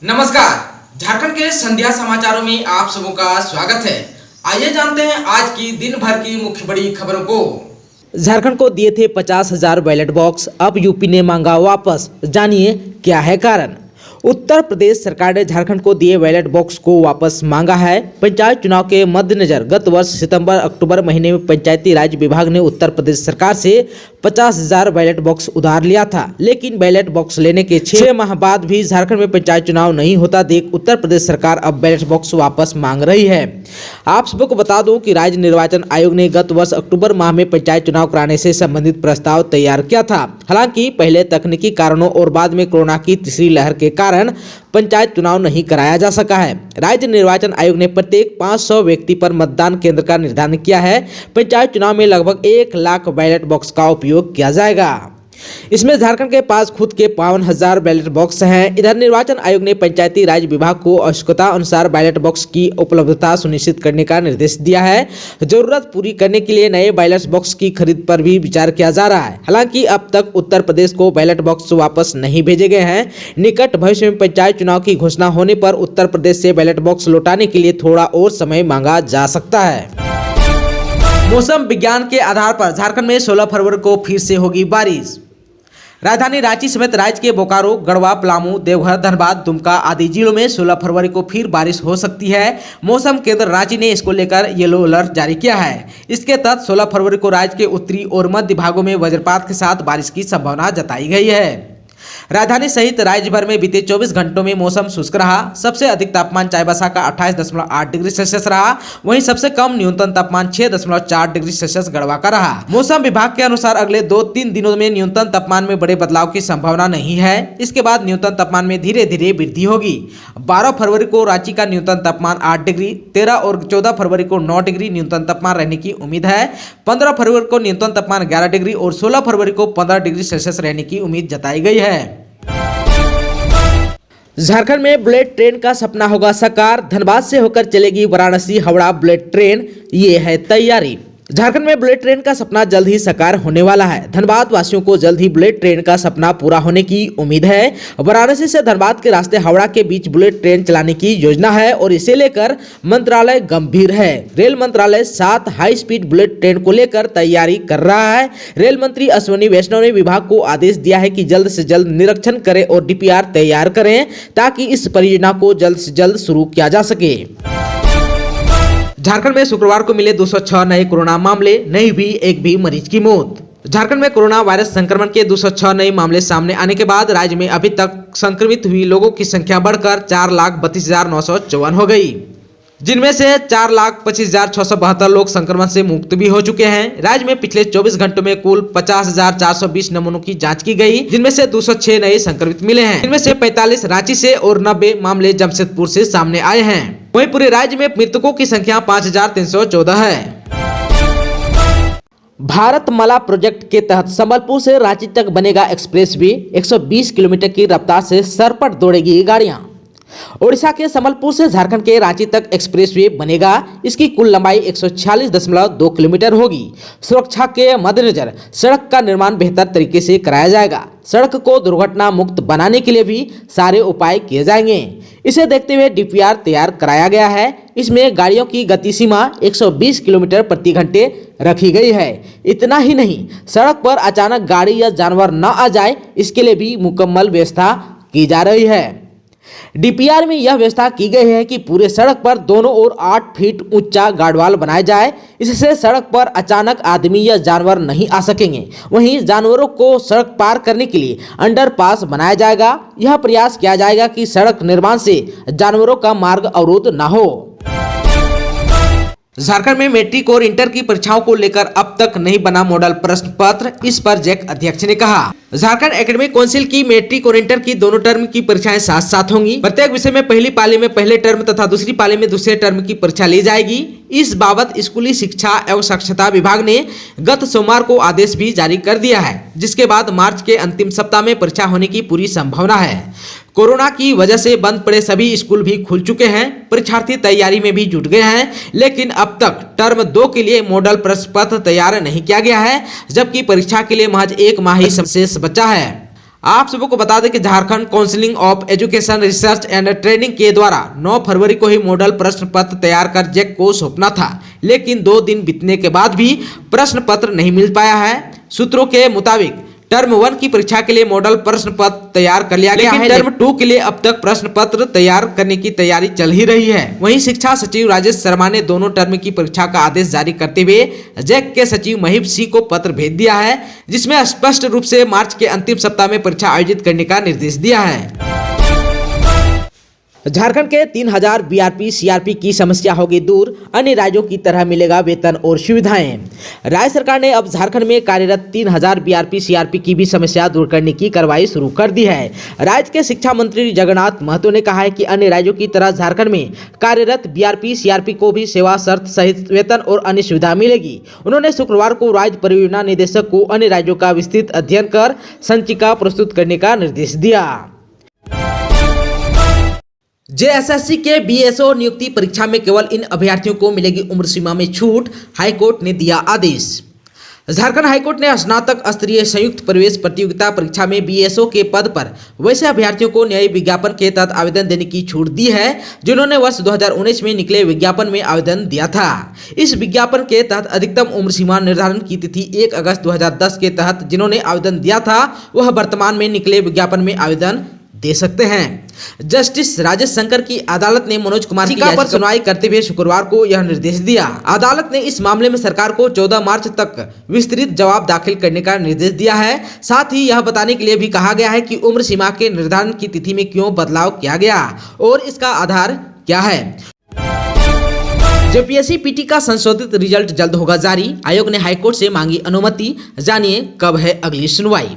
नमस्कार, झारखंड के संध्या समाचारों में आप सबों का स्वागत है। आइए जानते हैं आज की दिन भर की मुख्य बड़ी खबरों को। झारखंड को दिए थे 50,000 बैलेट बॉक्स, अब यूपी ने मांगा वापस। जानिए क्या है कारण। उत्तर प्रदेश सरकार ने झारखंड को दिए बैलेट बॉक्स को वापस मांगा है। पंचायत चुनाव के मद्देनजर गत वर्ष सितंबर-अक्टूबर महीने में पंचायती राज विभाग ने उत्तर प्रदेश सरकार से 50,000 बैलेट बॉक्स उधार लिया था, लेकिन बैलेट बॉक्स लेने के 6 माह बाद भी झारखंड में पंचायत चुनाव नहीं होता देख उत्तर प्रदेश सरकार अब बैलेट बॉक्स वापस मांग रही है। आप सबको बता दूं कि राज्य निर्वाचन आयोग ने गत वर्ष अक्टूबर माह में पंचायत चुनाव कराने से संबंधित प्रस्ताव तैयार किया था। हालांकि पहले तकनीकी कारणों और बाद में कोरोना की तीसरी लहर के कारण पंचायत चुनाव नहीं कराया जा सका है। राज्य निर्वाचन आयोग ने प्रत्येक 500 व्यक्ति पर मतदान केंद्र का निर्धारण किया है। पंचायत चुनाव में लगभग 1 लाख बैलेट बॉक्स का उपयोग किया जाएगा। इसमें झारखंड के पास खुद के 52,000 बैलेट बॉक्स हैं। इधर निर्वाचन आयोग ने पंचायती राज विभाग को आवश्यकता अनुसार बैलेट बॉक्स की उपलब्धता सुनिश्चित करने का निर्देश दिया है। जरूरत पूरी करने के लिए नए बैलेट बॉक्स की खरीद पर भी विचार किया जा रहा है। हालांकि अब तक उत्तर प्रदेश को बैलेट बॉक्स वापस नहीं भेजे गए हैं। निकट भविष्य में पंचायत चुनाव की घोषणा होने पर उत्तर प्रदेश से बैलेट बॉक्स लौटाने के लिए थोड़ा और समय मांगा जा सकता है। मौसम विज्ञान के आधार पर झारखंड में 16 फरवरी को फिर से होगी बारिश। राजधानी रांची समेत राज्य के बोकारो, गढ़वा, पलामू, देवघर, धनबाद, दुमका आदि जिलों में 16 फरवरी को फिर बारिश हो सकती है। मौसम केंद्र रांची ने इसको लेकर येलो अलर्ट जारी किया है। इसके तहत 16 फरवरी को राज्य के उत्तरी और मध्य भागों में वज्रपात के साथ बारिश की संभावना जताई गई है। राजधानी सहित राज्य भर में बीते 24 घंटों में मौसम शुष्क रहा। सबसे अधिक तापमान चाईबासा का 28.8 डिग्री सेल्सियस रहा। वहीं सबसे कम न्यूनतम तापमान 6.4 डिग्री सेल्सियस गढ़वा का रहा। मौसम विभाग के अनुसार अगले 2-3 दिनों में न्यूनतम तापमान में बड़े बदलाव की संभावना नहीं है। इसके बाद न्यूनतम तापमान में धीरे धीरे वृद्धि होगी। 12 फरवरी को रांची का न्यूनतम तापमान 8 डिग्री, 13 और 14 फरवरी को 9 डिग्री न्यूनतम तापमान रहने की उम्मीद है। 15 फरवरी को न्यूनतम तापमान 11 डिग्री और 16 फरवरी को 15 डिग्री सेल्सियस रहने की उम्मीद जताई गई है। झारखंड में बुलेट ट्रेन का सपना होगा साकार। धनबाद से होकर चलेगी वाराणसी हावड़ा बुलेट ट्रेन, ये है तैयारी। झारखंड में बुलेट ट्रेन का सपना जल्द ही साकार होने वाला है। धनबाद वासियों को जल्द ही बुलेट ट्रेन का सपना पूरा होने की उम्मीद है। वाराणसी से धनबाद के रास्ते हावड़ा के बीच बुलेट ट्रेन चलाने की योजना है और इसे लेकर मंत्रालय गंभीर है। रेल मंत्रालय 7 हाई स्पीड बुलेट ट्रेन को लेकर तैयारी कर रहा है। रेल मंत्री अश्विनी वैष्णव ने विभाग को आदेश दिया है कि जल्द से जल्द निरीक्षण करें और डीपीआर तैयार करें ताकि इस परियोजना को जल्द से जल्द शुरू किया जा सके। झारखंड में शुक्रवार को मिले 206 नए कोरोना मामले, नहीं हुई एक भी मरीज की मौत। झारखंड में कोरोना वायरस संक्रमण के 206 नए मामले सामने आने के बाद राज्य में अभी तक संक्रमित हुई लोगों की संख्या बढ़कर 4,32,954 हो गई, जिनमें से 4,25,672 लोग संक्रमण से मुक्त भी हो चुके हैं। राज्य में पिछले 24 घंटों में कुल 50,420 नमूनों की जांच की गई, जिनमें से 206 नए संक्रमित मिले हैं। इनमें से 45 रांची से और 90 मामले जमशेदपुर से सामने आए हैं। वहीं पूरे राज्य में मृतकों की संख्या 5,314 है। भारतमाला प्रोजेक्ट के तहत संबलपुर से रांची तक बनेगा एक्सप्रेस वे। 120 किलोमीटर की रफ्तार से सरपट दौड़ेगी गाड़ियां। ओडिशा के संबलपुर से झारखंड के रांची तक एक्सप्रेसवे बनेगा। इसकी कुल लंबाई 146.2 किलोमीटर होगी। सुरक्षा के मद्देनजर सड़क का निर्माण बेहतर तरीके से कराया जाएगा। सड़क को दुर्घटना मुक्त बनाने के लिए भी सारे उपाय किए जाएंगे। इसे देखते हुए डीपीआर तैयार कराया गया है। इसमें गाड़ियों की गति सीमा 120 किलोमीटर प्रति घंटे रखी गई है। इतना ही नहीं, सड़क पर अचानक गाड़ी या जानवर न आ जाए, इसके लिए भी मुकम्मल व्यवस्था की जा रही है। डीपीआर में यह व्यवस्था की गई है कि पूरे सड़क पर दोनों ओर 8 फीट ऊंचा गार्डवाल बनाया जाए। इससे सड़क पर अचानक आदमी या जानवर नहीं आ सकेंगे। वहीं जानवरों को सड़क पार करने के लिए अंडरपास बनाया जाएगा। यह प्रयास किया जाएगा कि सड़क निर्माण से जानवरों का मार्ग अवरुद्ध न हो। झारखंड में मैट्रिक और इंटर की परीक्षाओं को लेकर अब तक नहीं बना मॉडल प्रश्न पत्र, इस पर जैक अध्यक्ष ने कहा। झारखंड एकेडमिक काउंसिल की मैट्रिक और इंटर की दोनों टर्म की परीक्षाएं साथ साथ होंगी। प्रत्येक विषय में पहली पाली में पहले टर्म तथा दूसरी पाली में दूसरे टर्म की परीक्षा ली जाएगी। इस बाबत स्कूली शिक्षा एवं साक्षरता विभाग ने गत सोमवार को आदेश भी जारी कर दिया है, जिसके बाद मार्च के अंतिम सप्ताह में परीक्षा होने की पूरी संभावना है। कोरोना की वजह से बंद पड़े सभी स्कूल भी खुल चुके हैं। परीक्षार्थी तैयारी में भी जुट गए हैं, लेकिन अब तक टर्म 2 के लिए मॉडल प्रश्न पत्र तैयार नहीं किया गया है, जबकि परीक्षा के लिए महज 1 माह ही शेष बचा है। आप सबको बता दें कि Jharkhand counselling of education research and training के द्वारा 9 फरवरी को ही मॉडल प्रश्न पत्र तैयार कर जैक को सौंपना था, लेकिन 2 दिन बीतने के बाद भी प्रश्न पत्र नहीं मिल पाया है। सूत्रों के मुताबिक टर्म 1 की परीक्षा के लिए मॉडल प्रश्न पत्र तैयार कर लिया गया है। टर्म 2 के लिए अब तक प्रश्न पत्र तैयार करने की तैयारी चल ही रही है। वहीं शिक्षा सचिव राजेश शर्मा ने दोनों टर्म की परीक्षा का आदेश जारी करते हुए जैक के सचिव महीप सिंह को पत्र भेज दिया है, जिसमें स्पष्ट रूप से मार्च के अंतिम सप्ताह में परीक्षा आयोजित करने का निर्देश दिया है। झारखंड के 3000 बीआरपी सीआरपी की समस्या होगी दूर, अन्य राज्यों की तरह मिलेगा वेतन और सुविधाएं। राज्य सरकार ने अब झारखंड में कार्यरत 3000 बीआरपी सीआरपी की भी समस्या दूर करने की कार्रवाई शुरू कर दी है। राज्य के शिक्षा मंत्री जगन्नाथ महतो ने कहा है कि अन्य राज्यों की तरह झारखंड में कार्यरत बीआरपी सीआरपी को भी सेवा शर्त सहित वेतन और अन्य सुविधा मिलेगी। उन्होंने शुक्रवार को राज्य परियोजना निदेशक को अन्य राज्यों का विस्तृत अध्ययन कर संचिका प्रस्तुत करने का निर्देश दिया। जेएसएससी के बीएसओ नियुक्ति परीक्षा में केवल इन अभ्यर्थियों को मिलेगी उम्र सीमा में छूट, हाईकोर्ट ने दिया आदेश। झारखंड हाईकोर्ट ने स्नातक स्तरीय संयुक्त प्रवेश प्रतियोगिता परीक्षा में बीएसओ के पद पर वैसे अभ्यर्थियों को न्यायिक विज्ञापन के तहत आवेदन देने की छूट दी है जिन्होंने वर्ष 2019 में निकले विज्ञापन में आवेदन दिया था। इस विज्ञापन के तहत अधिकतम उम्र सीमा निर्धारण की तिथि 1 अगस्त 2010 के तहत जिन्होंने आवेदन दिया था वह वर्तमान में निकले विज्ञापन में आवेदन दे सकते हैं। जस्टिस राजेश शंकर की अदालत ने मनोज कुमार की याचिका पर सुनवाई करते हुए शुक्रवार को यह निर्देश दिया। अदालत ने इस मामले में सरकार को 14 मार्च तक विस्तृत जवाब दाखिल करने का निर्देश दिया है। साथ ही यह बताने के लिए भी कहा गया है कि उम्र सीमा के निर्धारण की तिथि में क्यों बदलाव किया गया और इसका आधार क्या है। जेपीएससी पीटी का संशोधित रिजल्ट जल्द होगा जारी, आयोग ने हाईकोर्ट से मांगी अनुमति, जानिए कब है अगली सुनवाई।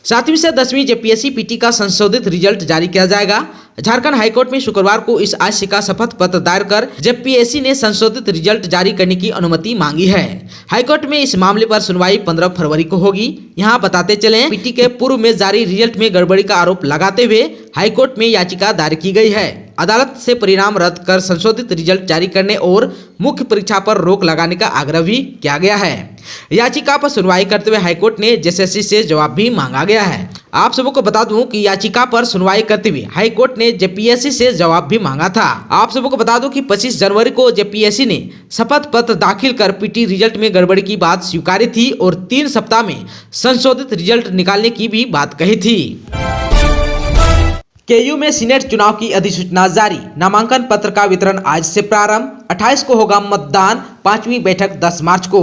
7वीं से 10वीं जेपीएससी पीटी का संशोधित रिजल्ट जारी किया जाएगा। झारखंड हाईकोर्ट में शुक्रवार को इस आशय का शपथ पत्र दायर कर जेपीएससी ने संशोधित रिजल्ट जारी करने की अनुमति मांगी है। हाईकोर्ट में इस मामले पर सुनवाई 15 फरवरी को होगी। यहां बताते चलें, पीटी के पूर्व में जारी रिजल्ट में गड़बड़ी का आरोप लगाते हुए हाईकोर्ट में याचिका दायर की गई है। अदालत से परिणाम रद्द कर संशोधित रिजल्ट जारी करने और मुख्य परीक्षा पर रोक लगाने का आग्रह भी किया गया है। याचिका पर सुनवाई करते हुए हाईकोर्ट ने जेएसएससी से जवाब भी मांगा गया है। आप सबको बता दूं कि याचिका पर सुनवाई करते हुए हाईकोर्ट ने जेपीएससी से जवाब भी मांगा था। आप सबको बता दूं कि 25 जनवरी को जेपीएससी ने शपथ पत्र दाखिल कर पीटी रिजल्ट में गड़बड़ी की बात स्वीकारी थी और 3 सप्ताह में संशोधित रिजल्ट निकालने की भी बात कही थी। केयू में सीनेट चुनाव की अधिसूचना जारी, नामांकन पत्र का वितरण आज से प्रारंभ, 28 को होगा मतदान, 5वीं बैठक 10 मार्च को।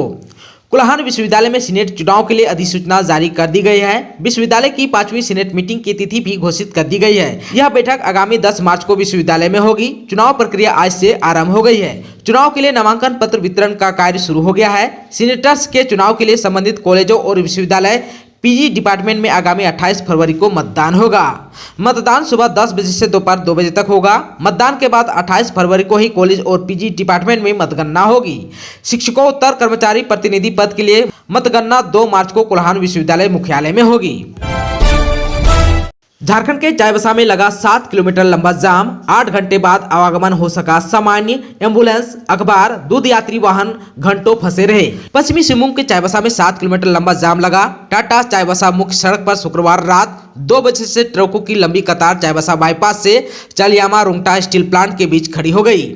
कुल्हान विश्वविद्यालय में सीनेट चुनाव के लिए अधिसूचना जारी कर दी गई है। विश्वविद्यालय की 5वीं सीनेट मीटिंग की तिथि भी घोषित कर दी गई है। यह बैठक आगामी 10 मार्च को विश्वविद्यालय में होगी। चुनाव प्रक्रिया आज से आरंभ हो गई है। चुनाव के लिए नामांकन पत्र वितरण का कार्य शुरू हो गया है। सीनेटर्स के चुनाव के लिए संबंधित कॉलेजों और विश्वविद्यालय पीजी डिपार्टमेंट में आगामी 28 फरवरी को मतदान होगा। मतदान सुबह 10 बजे से दोपहर 2 बजे तक होगा। मतदान के बाद 28 फरवरी को ही कॉलेज और पीजी डिपार्टमेंट में मतगणना होगी। शिक्षकोत्तर कर्मचारी प्रतिनिधि पद के लिए मतगणना 2 मार्च को कुल्हान विश्वविद्यालय मुख्यालय में होगी। झारखंड के चाईबासा में लगा 7 किलोमीटर लंबा जाम, 8 घंटे बाद आवागमन हो सका सामान्य। एम्बुलेंस, अखबार, दूध यात्री वाहन घंटों फंसे रहे। पश्चिमी सिंहभूम के चाईबासा में 7 किलोमीटर लंबा जाम लगा। टाटा चाईबासा मुख्य सड़क पर शुक्रवार रात 2 बजे से ट्रकों की लंबी कतार चाईबासा बाईपास से चालियामा रुंगटा स्टील प्लांट के बीच खड़ी हो गई।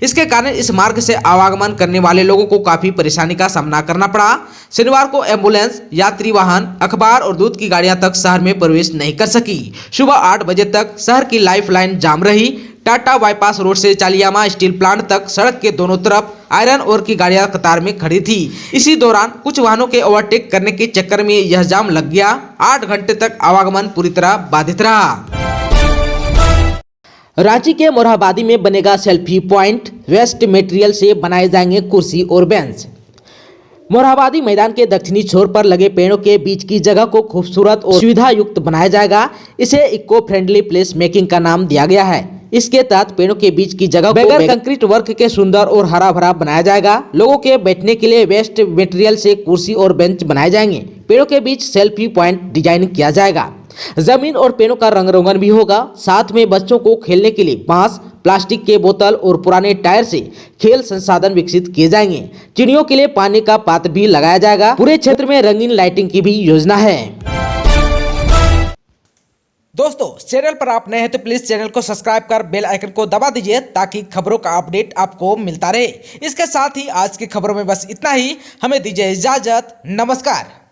इसके कारण इस मार्ग से आवागमन करने वाले लोगों को काफी परेशानी का सामना करना पड़ा। शनिवार को एम्बुलेंस, यात्री वाहन, अखबार और दूध की गाड़ियां तक शहर में प्रवेश नहीं कर सकी। सुबह 8 बजे तक शहर की लाइफलाइन जाम रही। टाटा बाईपास रोड से चालियामा स्टील प्लांट तक सड़क के दोनों तरफ आयरन ओर की गाड़ियां कतार में खड़ी थी। इसी दौरान कुछ वाहनों के ओवरटेक करने के चक्कर में यह जाम लग गया। 8 घंटे तक आवागमन पूरी तरह बाधित रहा। रांची के मोरहाबादी में बनेगा सेल्फी पॉइंट, वेस्ट मटेरियल से बनाए जाएंगे कुर्सी और बेंच। मोरहाबादी मैदान के दक्षिणी छोर पर लगे पेड़ों के बीच की जगह को खूबसूरत और सुविधा युक्त बनाया जाएगा। इसे इको फ्रेंडली प्लेस मेकिंग का नाम दिया गया है। इसके तहत पेड़ों के बीच की जगह को कंक्रीट वर्क के सुंदर और हरा भरा बनाया जाएगा। लोगों के बैठने के लिए वेस्ट मटेरियल से कुर्सी और बेंच बनाए जाएंगे। पेड़ों के बीच सेल्फी पॉइंट डिजाइन किया जाएगा। जमीन और पेड़ों का रंग रोगन भी होगा। साथ में बच्चों को खेलने के लिए बांस, प्लास्टिक के बोतल और पुराने टायर से खेल संसाधन विकसित किए जाएंगे। चिड़ियों के लिए पानी का पात्र भी लगाया जाएगा। पूरे क्षेत्र में रंगीन लाइटिंग की भी योजना है। दोस्तों, चैनल पर आप नए हैं तो प्लीज चैनल को सब्सक्राइब कर बेल आइकन को दबा दीजिए ताकि खबरों का अपडेट आपको मिलता रहे। इसके साथ ही आज की खबरों में बस इतना ही। हमें दीजिए इजाजत। नमस्कार।